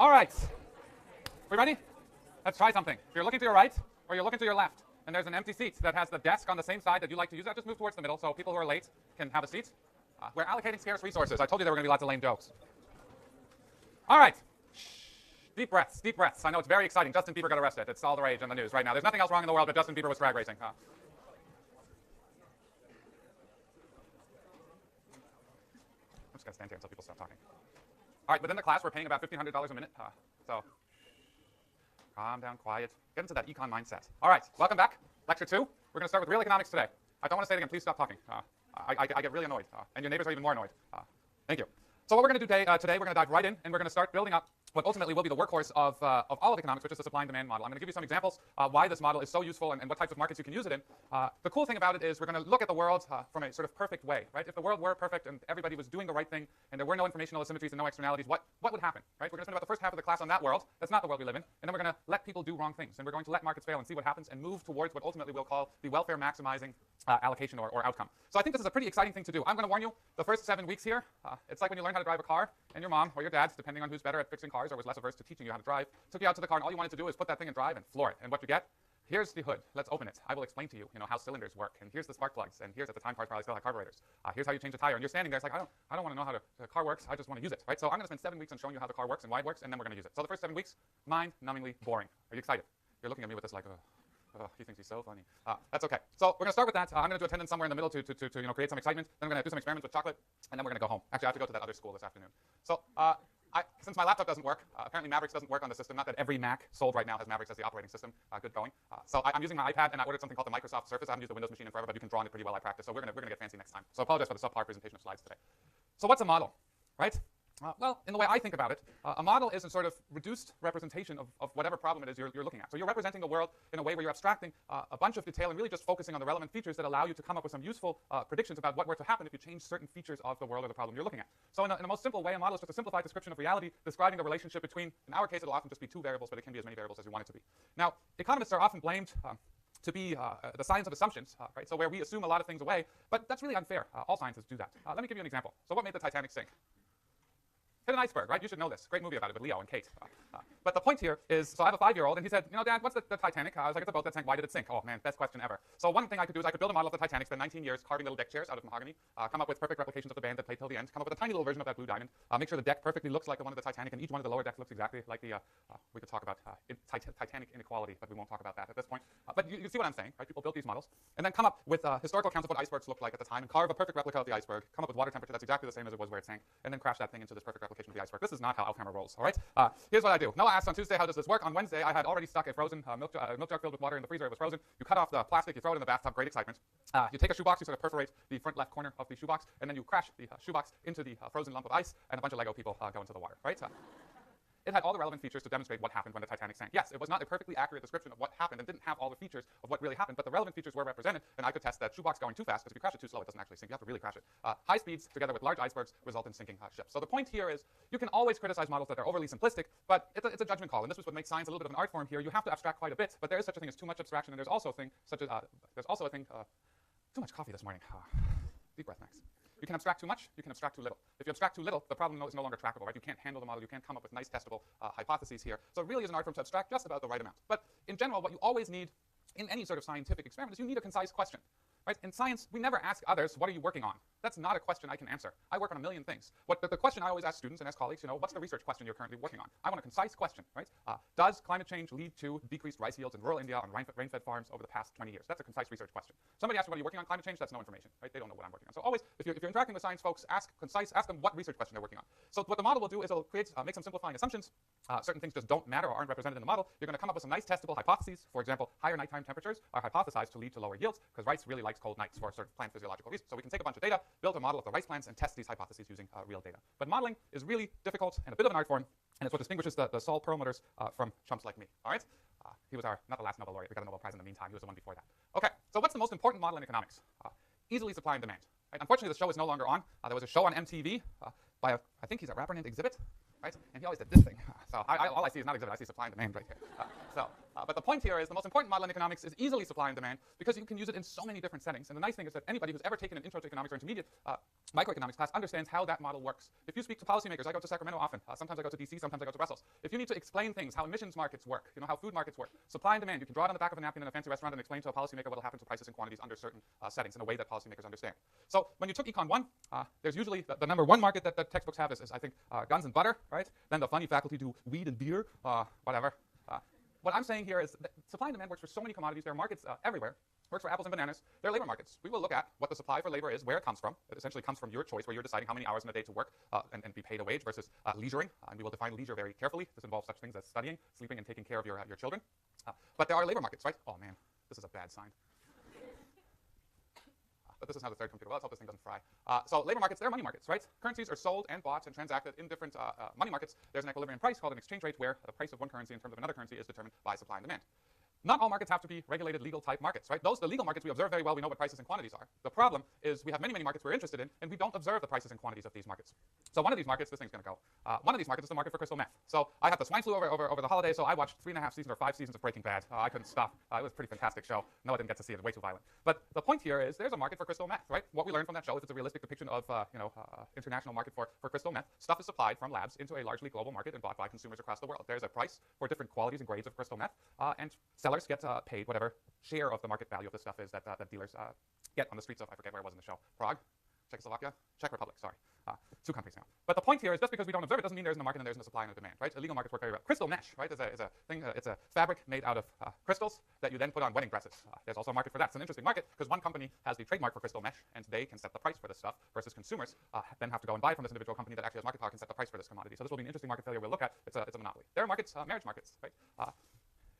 All right. We ready? Let's try something. If you're looking to your right or you're looking to your left, and there's an empty seat that has the desk on the same side that you like to use, just move towards the middle so people who are late can have a seat. We're allocating scarce resources. I told you there were going to be lots of lame jokes. All right. Deep breaths, deep breaths. I know it's very exciting. Justin Bieber got arrested. It's all the rage in the news right now. There's nothing else wrong in the world, but Justin Bieber was drag racing. I'm just going to stand here until people stop talking. All right, within the class, we're paying about $1,500 a minute. So calm down, quiet. Get into that econ mindset. All right, welcome back. Lecture 2. We're going to start with real economics today. I don't want to say it again. Please stop talking. I get really annoyed, and your neighbors are even more annoyed. Thank you. So what we're going to do today, we're going to dive right in, and we're going to start building up what ultimately will be the workforce of all of economics, which is the supply and demand model. I'm going to give you some examples why this model is so useful and what types of markets you can use it in. The cool thing about it is we're going to look at the world from a sort of perfect way, right? If the world were perfect and everybody was doing the right thing and there were no informational asymmetries and no externalities, what would happen, right? We're going to spend about the first half of the class on that world. That's not the world we live in. And then we're going to let people do wrong things, and we're going to let markets fail and see what happens and move towards what ultimately we'll call the welfare maximizing allocation or outcome. So I think this is a pretty exciting thing to do. I'm going to warn you, the first 7 weeks here, it's like when you learn how to drive a car and your mom or your dad, depending on who's better at fixing cars or was less averse to teaching you how to drive, took you out to the car and all you wanted to do is put that thing in drive and floor it. And what you get? Here's the hood. Let's open it. I will explain to you, how cylinders work. And here's the spark plugs. And here's, at the time, cars probably still had carburetors. Here's how you change a tire. And you're standing there. It's like, I don't want to know how the car works. I just want to use it, right? So I'm going to spend 7 weeks on showing you how the car works and why it works, and then we're going to use it. So the first 7 weeks, mind-numbingly boring. Are you excited? You're looking at me with this like, he thinks he's so funny. That's okay. So we're going to start with that. I'm going to do attendance somewhere in the middle to create some excitement. Then we're going to do some experiments with chocolate, and then we're going to go home. Actually, I have to go to that other school this afternoon. So since my laptop doesn't work, apparently Mavericks doesn't work on the system. Not that every Mac sold right now has Mavericks as the operating system. Good going. So I'm using my iPad, and I ordered something called the Microsoft Surface. I haven't used the Windows machine in forever, but you can draw on it pretty well. I practice. So we're going to get fancy next time. So I apologize for the subpar presentation of slides today. So what's a model, right? Well, in the way I think about it, a model is a sort of reduced representation of whatever problem it is you're looking at. So you're representing the world in a way where you're abstracting a bunch of detail and really just focusing on the relevant features that allow you to come up with some useful predictions about what were to happen if you change certain features of the world or the problem you're looking at. So in a most simple way, a model is just a simplified description of reality, describing the relationship between, in our case, it'll often just be 2 variables, but it can be as many variables as you want it to be. Now, economists are often blamed to be the science of assumptions, right? So where we assume a lot of things away, but that's really unfair. All scientists do that. Let me give you an example. So what made the Titanic sink? Hit an iceberg, right? You should know this. Great movie about it with Leo and Kate. But the point here is, so I have a 5-year-old, and he said, Dad, what's the Titanic? I was like, it's a boat that sank. Why did it sink? Oh, man, best question ever. So one thing I could do is I could build a model of the Titanic, spend 19 years carving little deck chairs out of mahogany, come up with perfect replications of the band that played till the end, come up with a tiny little version of that blue diamond, make sure the deck perfectly looks like the one of the Titanic, and each one of the lower decks looks exactly like the, we could talk about Titanic inequality, but we won't talk about that at this point. But you see what I'm saying, right? People built these models, and then come up with historical accounts of what icebergs looked like at the time, and carve a perfect replica of the iceberg, come up with water temperature that's exactly the same as it was where it sank, and then crash that thing into this perfect replication of the iceberg. This is not how Alchemist rolls, all right? Here's what I do. Noah asked on Tuesday, how does this work? On Wednesday, I had already stuck a frozen milk jug filled with water in the freezer. It was frozen. You cut off the plastic, you throw it in the bathtub, great excitement. You take a shoebox, you sort of perforate the front left corner of the shoebox, and then you crash the shoebox into the frozen lump of ice, and a bunch of Lego people go into the water, right? It had all the relevant features to demonstrate what happened when the Titanic sank. Yes, it was not a perfectly accurate description of what happened and didn't have all the features of what really happened, but the relevant features were represented, and I could test that shoebox going too fast, because if you crash it too slow, it doesn't actually sink. You have to really crash it. High speeds together with large icebergs result in sinking ships. So the point here is you can always criticize models that are overly simplistic, but it's a judgment call, and this is what makes science a little bit of an art form here. You have to abstract quite a bit, but there is such a thing as too much abstraction, and there's also a thing too much coffee this morning. Deep breath, Max. You can abstract too much, you can abstract too little. If you abstract too little, the problem is no longer trackable, right? You can't handle the model, you can't come up with nice testable hypotheses here. So it really is an art form to abstract just about the right amount. But in general, what you always need in any sort of scientific experiment is you need a concise question. Right? In science, we never ask others, what are you working on? That's not a question I can answer. I work on a million things. The question I always ask students and ask colleagues, what's the research question you're currently working on? I want a concise question, right? Does climate change lead to decreased rice yields in rural India on rain-fed farms over the past 20 years? That's a concise research question. Somebody asks you, what are you working on climate change? That's no information, right? They don't know what I'm working on. So always, if you're interacting with science folks, ask them what research question they're working on. So what the model will do is it'll make some simplifying assumptions. Certain things just don't matter or aren't represented in the model. You're going to come up with some nice testable hypotheses. For example, higher nighttime temperatures are hypothesized to lead to lower yields because rice really likes cold nights for certain plant physiological reasons. So we can take a bunch of data, build a model of the rice plants, and test these hypotheses using real data. But modeling is really difficult and a bit of an art form, and it's what distinguishes the Saul Perlmutters from chumps like me. All right? He was not the last Nobel laureate. We got a Nobel Prize in the meantime. He was the one before that. Okay, so what's the most important model in economics? Easily supply and demand. Right? Unfortunately, the show is no longer on. There was a show on MTV by I think he's a rapper named Exhibit, right? And he always did this thing. So all I see is not Exhibit. I see supply and demand right here. So But the point here is the most important model in economics is easily supply and demand because you can use it in so many different settings. And the nice thing is that anybody who's ever taken an intro to economics or intermediate microeconomics class understands how that model works. If you speak to policymakers, I go to Sacramento often. Sometimes I go to DC, sometimes I go to Brussels. If you need to explain things, how emissions markets work, how food markets work, supply and demand, you can draw it on the back of a napkin in a fancy restaurant and explain to a policymaker what will happen to prices and quantities under certain settings in a way that policymakers understand. So when you took Econ 1, there's usually the number one market that textbooks have is I think, guns and butter, right? Then the funny faculty do weed and beer, whatever. What I'm saying here is that supply and demand works for so many commodities. There are markets everywhere. Works for apples and bananas. They're labor markets. We will look at what the supply for labor is, where it comes from. It essentially comes from your choice, where you're deciding how many hours in a day to work and be paid a wage versus leisuring. And we will define leisure very carefully. This involves such things as studying, sleeping, and taking care of your children. But there are labor markets, right? Oh, man, this is a bad sign. But this is now the third computer. Well, let's hope this thing doesn't fry. So labor markets, they're money markets, right? Currencies are sold and bought and transacted in different money markets. There's an equilibrium price called an exchange rate where the price of one currency in terms of another currency is determined by supply and demand. Not all markets have to be regulated legal type markets, right? The legal markets we observe very well. We know what prices and quantities are. The problem is we have many, many markets we're interested in, and we don't observe the prices and quantities of these markets. So one of these markets, this thing's going to go. One of these markets is the market for crystal meth. So I had the swine flu over the holiday, so I watched 3.5 seasons or 5 seasons of Breaking Bad. I couldn't stop. It was a pretty fantastic show. No, I didn't get to see it. It's way too violent. But the point here is there's a market for crystal meth, right? What we learned from that show is it's a realistic depiction of international market for crystal meth. Stuff is supplied from labs into a largely global market and bought by consumers across the world. There's a price for different qualities and grades of crystal meth, and sellers get paid whatever share of the market value of the stuff is that dealers get on the streets of, I forget where it was in the show, Prague, Czechoslovakia, Czech Republic, sorry. 2 countries now. But the point here is just because we don't observe it doesn't mean there isn't a market and there isn't a supply and a demand, right? Illegal markets work very well. Crystal mesh, right, is a thing. It's a fabric made out of crystals that you then put on wedding dresses. There's also a market for that. It's an interesting market because one company has the trademark for crystal mesh and they can set the price for this stuff versus consumers then have to go and buy from this individual company that actually has market power can set the price for this commodity. So this will be an interesting market failure we'll look at. It's a monopoly. There are markets, marriage markets, right?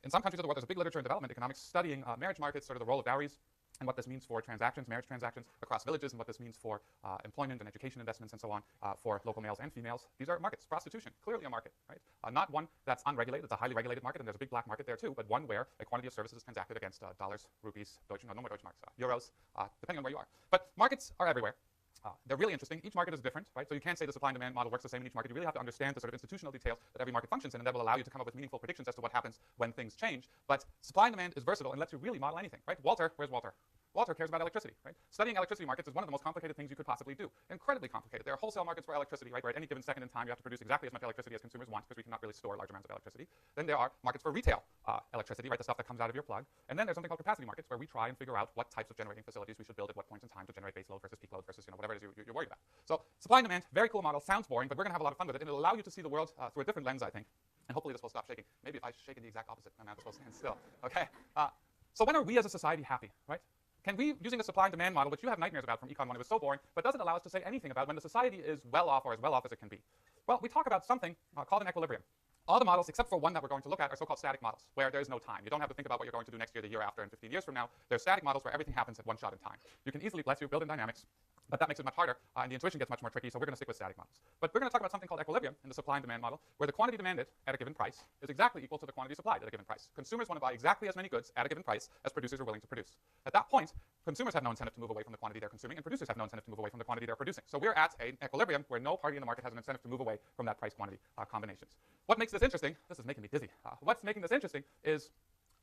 In some countries of the world, there's a big literature in development economics studying marriage markets, sort of the role of dowries, and what this means for transactions, marriage transactions across villages, and what this means for employment and education investments and so on for local males and females. These are markets. Prostitution, clearly a market, right? Not one that's unregulated. It's a highly regulated market, and there's a big black market there too, but one where a quantity of services is transacted against dollars, rupees, no more Deutschmarks, euros, depending on where you are. But markets are everywhere. They're really interesting. Each market is different, right? So you can't say the supply and demand model works the same in each market. You really have to understand the sort of institutional details that every market functions in, and that will allow you to come up with meaningful predictions as to what happens when things change. But supply and demand is versatile and lets you really model anything, right? Walter, where's Walter? Walter cares about electricity, right? Studying electricity markets is one of the most complicated things you could possibly do. Incredibly complicated. There are wholesale markets for electricity, right? Where at any given second in time you have to produce exactly as much electricity as consumers want because we cannot really store large amounts of electricity. Then there are markets for retail electricity, right? The stuff that comes out of your plug. And then there's something called capacity markets where we try and figure out what types of generating facilities we should build at what points in time to generate base load versus peak load versus whatever it is you're worried about. So supply and demand, very cool model, sounds boring, but we're going to have a lot of fun with it, and it'll allow you to see the world through a different lens, I think. And hopefully this will stop shaking. Maybe if I shake it the exact opposite, my mouth will stand still. Okay. So when are we as a society happy, right? Can we, using a supply and demand model, which you have nightmares about from Econ 1, it was so boring, but doesn't allow us to say anything about when the society is well off or as well off as it can be? Well, we talk about something called an equilibrium. All the models, except for one that we're going to look at, are so-called static models, where there is no time. You don't have to think about what you're going to do next year, the year after, and 15 years from now. There's static models where everything happens at one shot in time. You can easily, bless you, build in dynamics, but that makes it much harder, and the intuition gets much more tricky, so we're going to stick with static models. But we're going to talk about something called equilibrium in the supply and demand model, where the quantity demanded at a given price is exactly equal to the quantity supplied at a given price. Consumers want to buy exactly as many goods at a given price as producers are willing to produce. At that point, consumers have no incentive to move away from the quantity they're consuming, and producers have no incentive to move away from the quantity they're producing. So we're at an equilibrium where no party in the market has an incentive to move away from that price-quantity combinations. What makes this interesting, this is making me dizzy, what's making this interesting is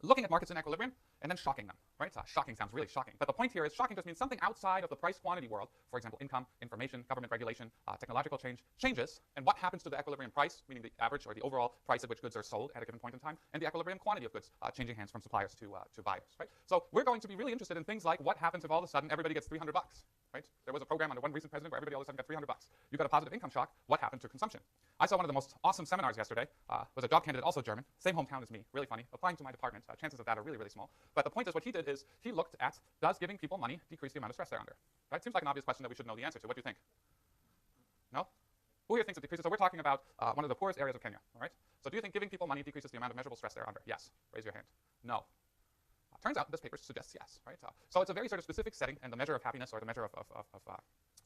looking at markets in equilibrium and then shocking them, right? Shocking sounds really shocking. But the point here is shocking just means something outside of the price-quantity world, for example, income, information, government regulation, technological change, changes, and what happens to the equilibrium price, meaning the average or the overall price at which goods are sold at a given point in time, and the equilibrium quantity of goods changing hands from suppliers to buyers, right? So we're going to be really interested in things like what happens if all of a sudden everybody gets $300, right? There was a program under one recent president where everybody all of a sudden got $300. You got a positive income shock. What happened to consumption? I saw one of the most awesome seminars yesterday. Was a job candidate, also German, same hometown as me, really funny, applying to my department. Chances of that are really, really small. But the point is what he did is he looked at, does giving people money decrease the amount of stress they're under? Right? Seems like an obvious question that we should know the answer to. What do you think? No? Who here thinks it decreases? So we're talking about one of the poorest areas of Kenya, all right? So do you think giving people money decreases the amount of measurable stress they're under? Yes. Raise your hand. No. Turns out this paper suggests yes, right? So it's a very sort of specific setting, and the measure of happiness or the measure of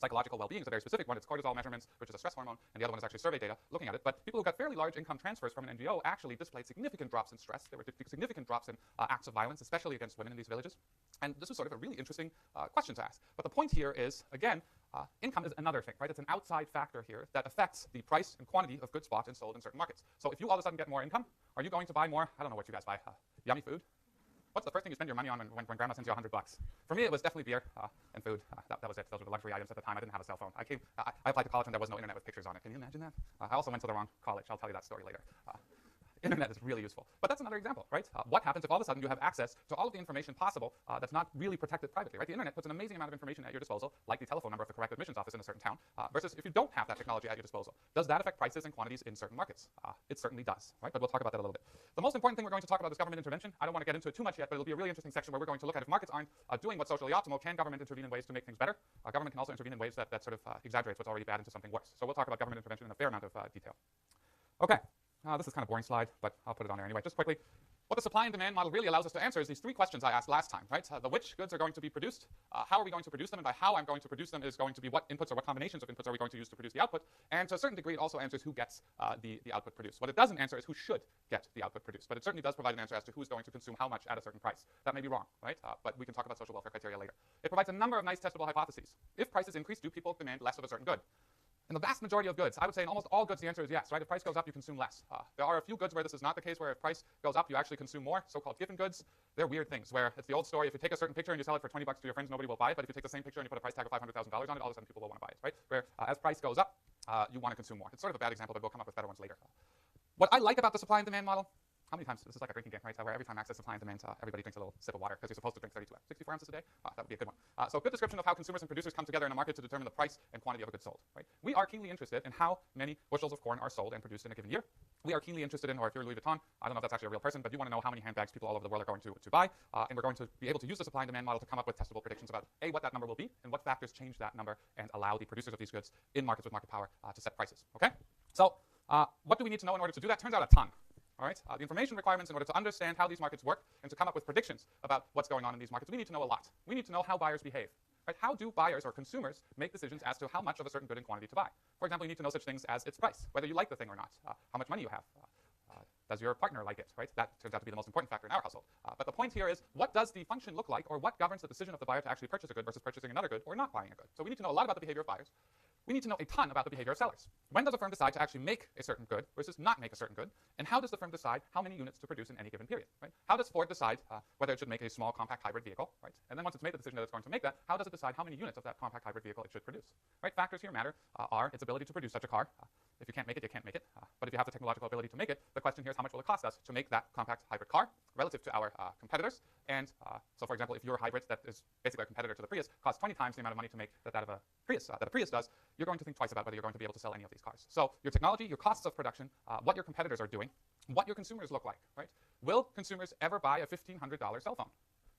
psychological well-being is a very specific one. It's cortisol measurements, which is a stress hormone, and the other one is actually survey data looking at it. But people who got fairly large income transfers from an NGO actually displayed significant drops in stress. There were significant drops in acts of violence, especially against women in these villages. And this was sort of a really interesting question to ask. But the point here is, again, Income is another thing, right? It's an outside factor here that affects the price and quantity of goods bought and sold in certain markets. So if you all of a sudden get more income, are you going to buy more? I don't know what you guys buy. Yummy food? What's the first thing you spend your money on when grandma sends you $100? For me, it was definitely beer and food. That was it. Those were the luxury items at the time. I didn't have a cell phone. I applied to college when there was no internet with pictures on it. Can you imagine that? I also went to the wrong college. I'll tell you that story later. Internet is really useful. But that's another example, right? What happens if all of a sudden you have access to all of the information possible that's not really protected privately, right? The internet puts an amazing amount of information at your disposal, like the telephone number of the correct admissions office in a certain town, versus if you don't have that technology at your disposal. Does that affect prices and quantities in certain markets? It certainly does, right? But we'll talk about that a little bit. The most important thing we're going to talk about is government intervention. I don't want to get into it too much yet, but it'll be a really interesting section where we're going to look at if markets aren't doing what's socially optimal, can government intervene in ways to make things better? Government can also intervene in ways that sort of exaggerates what's already bad into something worse. So we'll talk about government intervention in a fair amount of detail. Okay. This is kind of a boring slide, but I'll put it on there anyway. Just quickly, what the supply and demand model really allows us to answer is these three questions I asked last time, right? The which goods are going to be produced, how are we going to produce them, and by how I'm going to produce them is going to be what inputs or what combinations of inputs are we going to use to produce the output, and to a certain degree it also answers who gets the output produced. What it doesn't answer is who should get the output produced, but it certainly does provide an answer as to who's going to consume how much at a certain price. That may be wrong, right? But we can talk about social welfare criteria later. It provides a number of nice testable hypotheses. If prices increase, do people demand less of a certain good? In the vast majority of goods, I would say in almost all goods the answer is yes, right? If price goes up, you consume less. There are a few goods where this is not the case, where if price goes up, you actually consume more, so-called given goods. They're weird things, where it's the old story, if you take a certain picture and you sell it for $20 to your friends, nobody will buy it, but if you take the same picture and you put a price tag of $500,000 on it, all of a sudden people will want to buy it, right? Where as price goes up, you want to consume more. It's sort of a bad example, but we'll come up with better ones later. What I like about the supply and demand model, how many times, this is like a drinking game, right? Where every time access supply and demand, everybody drinks a little sip of water, because you're supposed to drink 64 ounces a day. That would be a good one. So a good description of how consumers and producers come together in a market to determine the price and quantity of a good sold, right? We are keenly interested in how many bushels of corn are sold and produced in a given year. We are keenly interested in, or if you're Louis Vuitton, I don't know if that's actually a real person, but you want to know how many handbags people all over the world are going to buy, and we're going to be able to use the supply and demand model to come up with testable predictions about A, what that number will be, and what factors change that number and allow the producers of these goods in markets with market power to set prices, okay? So what do we need to know in order to do that? Turns out a ton. All right? The information requirements in order to understand how these markets work and to come up with predictions about what's going on in these markets, we need to know a lot. We need to know how buyers behave. Right? How do buyers or consumers make decisions as to how much of a certain good and quantity to buy? For example, you need to know such things as its price, whether you like the thing or not, how much money you have. Does your partner like it, right? That turns out to be the most important factor in our household. But the point here is, what does the function look like, or what governs the decision of the buyer to actually purchase a good versus purchasing another good or not buying a good? So we need to know a lot about the behavior of buyers. We need to know a ton about the behavior of sellers. When does a firm decide to actually make a certain good versus not make a certain good? And how does the firm decide how many units to produce in any given period, right? How does Ford decide whether it should make a small compact hybrid vehicle, right? And then once it's made the decision that it's going to make that, how does it decide how many units of that compact hybrid vehicle it should produce, right? Factors here matter are its ability to produce such a car. If you can't make it, you can't make it. But if you have the technological ability to make it, the question here is how much will it cost us to make that compact hybrid car relative to our competitors? And so, for example, if your hybrid that is basically a competitor to the Prius costs 20 times the amount of money to make that of a Prius, that a Prius does, you're going to think twice about whether you're going to be able to sell any of these cars. So your technology, your costs of production, what your competitors are doing, what your consumers look like, right? Will consumers ever buy a $1,500 cell phone?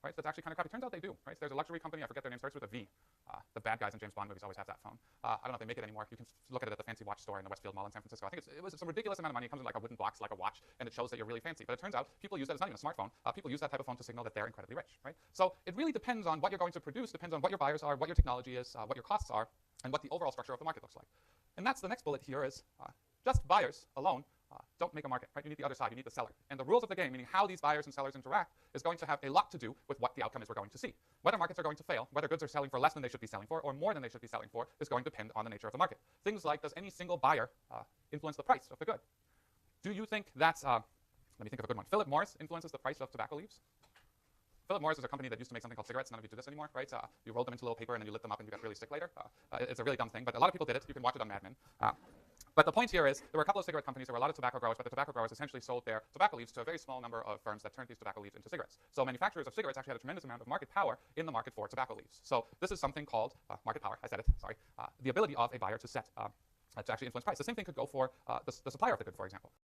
Right? That's actually kind of crappy. Turns out they do, right? There's a luxury company, I forget their name, starts with a V. The bad guys in James Bond movies always have that phone. I don't know if they make it anymore. You can look at it at the fancy watch store in the Westfield Mall in San Francisco. I think it was some ridiculous amount of money. It comes in like a wooden box, like a watch, and it shows that you're really fancy. But it turns out people use that. It's not even a smartphone. People use that type of phone to signal that they're incredibly rich, right? So it really depends on what you're going to produce, depends on what your buyers are, what your technology is, what your costs are, and what the overall structure of the market looks like. And that's the next bullet here is just buyers alone don't make a market, right? You need the other side, you need the seller. And the rules of the game, meaning how these buyers and sellers interact, is going to have a lot to do with what the outcome is we're going to see. Whether markets are going to fail, whether goods are selling for less than they should be selling for, or more than they should be selling for, is going to depend on the nature of the market. Things like, does any single buyer influence the price of the good? Do you think that's, let me think of a good one. Philip Morris influences the price of tobacco leaves? Philip Morris is a company that used to make something called cigarettes. None of you do this anymore, right? You rolled them into a little paper and then you lit them up and you got really sick later. It's a really dumb thing, but a lot of people did it. You can watch it on Mad Men. But the point here is there were a couple of cigarette companies, there were a lot of tobacco growers, but the tobacco growers essentially sold their tobacco leaves to a very small number of firms that turned these tobacco leaves into cigarettes. So manufacturers of cigarettes actually had a tremendous amount of market power in the market for tobacco leaves. So this is something called market power. I said it, sorry. The ability of a buyer to set, to actually influence price. The same thing could go for the supplier of the good, for example.